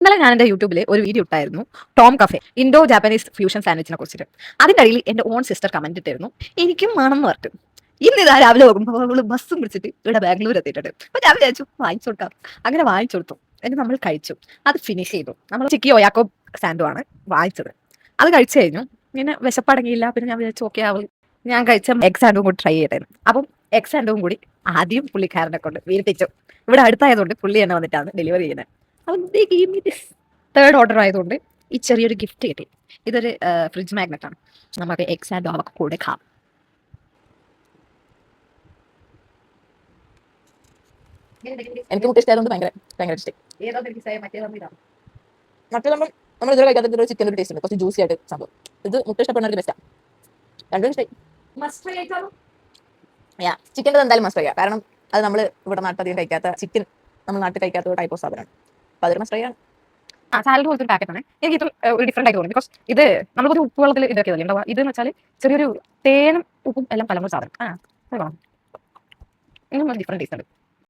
ഇന്നലെ ഞാൻ എൻ്റെ യൂട്യൂബിൽ ഒരു വീഡിയോ ഇട്ടായിരുന്നു Tom cafe Indo Japanese fusion സാൻഡ്വിച്ചിനെ കുറിച്ചിട്ട്. അതിൻ്റെ അടിയിൽ എൻ്റെ ഓൺ സിസ്റ്റർ കമന്റ് ഇട്ടായിരുന്നു എനിക്കും വേണമെന്ന് പറഞ്ഞു. ഇന്ന് ഇതാ രാവിലെ പോകുമ്പോൾ അവള് ബസ്സും പിടിച്ചിട്ട് ഇവിടെ ബാംഗ്ലൂർ എത്തിയിട്ടുണ്ട്. അപ്പൊ ഞാൻ വിചാരിച്ചു വാങ്ങിച്ചു കൊടുക്കാം. അങ്ങനെ വാങ്ങിച്ചു കൊടുത്തു. എന്നിട്ട് നമ്മൾ കഴിച്ചു. അത് ഫിനിഷ് ചെയ്തു. നമ്മൾ ചിക്കി ഒയാക്കോ സാൻഡോ ആണ് വാങ്ങിച്ചത്. അത് കഴിച്ചു കഴിഞ്ഞു. പിന്നെ വിശപ്പടങ്ങിയില്ല. പിന്നെ ഞാൻ വിചാരിച്ചു ഓക്കെ ഞാൻ കഴിച്ച എഗ് സാൻഡും കൂടി ട്രൈ ചെയ്തായിരുന്നു. അപ്പം എഗ് സാൻഡും കൂടി ആദ്യം പുള്ളിക്കാരനെ കൊണ്ട് വീർപ്പിച്ചു. ഇവിടെ അടുത്തായതുകൊണ്ട് പുള്ളി തന്നെ വന്നിട്ടാണ് ഡെലിവറി ചെയ്യുന്നത്. അപ്പം തേർഡ് ഓർഡർ ആയതുകൊണ്ട് ഈ ചെറിയൊരു ഗിഫ്റ്റ് കിട്ടി. ഇതൊരു ഫ്രിഡ്ജ് മാഗ്നറ്റ് ആണ്. നമുക്ക് എഗ് സാൻഡോ അവർക്ക് കൂടെ കാണാം. എനിക്ക് മുട്ട ഇഷ്ടമായതുകൊണ്ട് ഭയങ്കര ഭയങ്കര ഇഷ്ടം. മറ്റേ നമ്മൾ ഇതുവരെ കഴിക്കാത്ത ചിക്കൻ ഒരു ടേസ്റ്റ് ഉണ്ട്, കുറച്ച് ജ്യൂസി ആയിട്ട് സംഭവം. ഇത് മുട്ട ഇഷ്ടപ്പെടുന്നവർക്ക് ബെസ്റ്റാണ്. രണ്ടും ഇഷ്ടമായി. ചിക്കൻ്റെ എന്തായാലും മസ്റ്റ് ട്രൈ, കാരണം അത് നമ്മൾ ഇവിടെ നാട്ടിൽ കഴിക്കാത്ത ചിക്കൻ, നമ്മൾ നാട്ടിൽ കഴിക്കാത്ത ടൈപ്പ് ഓഫ് സാധനമാണ്. അപ്പോൾ അതൊരു മസ്റ്റ് ട്രൈ ആണ്. സാലഡ് പോലത്തെ പാക്കറ്റ് ആണ്. എനിക്ക് ഇത് ഒരു ഡിഫറെന്റ് ആയിട്ട് തോന്നി. ബിക്കോസ് ഇത് നമ്മളൊരു ഉപ്പ് വെള്ളത്തിൽ ഇതൊക്കെ ഉണ്ടാവുക. ഇതെന്ന് വെച്ചാൽ ചെറിയൊരു തേനും ഉപ്പും എല്ലാം കലർന്ന സാധനം. ഇന്നും ഡിഫറെന്റ് ടേസ്റ്റ് ഉണ്ട്.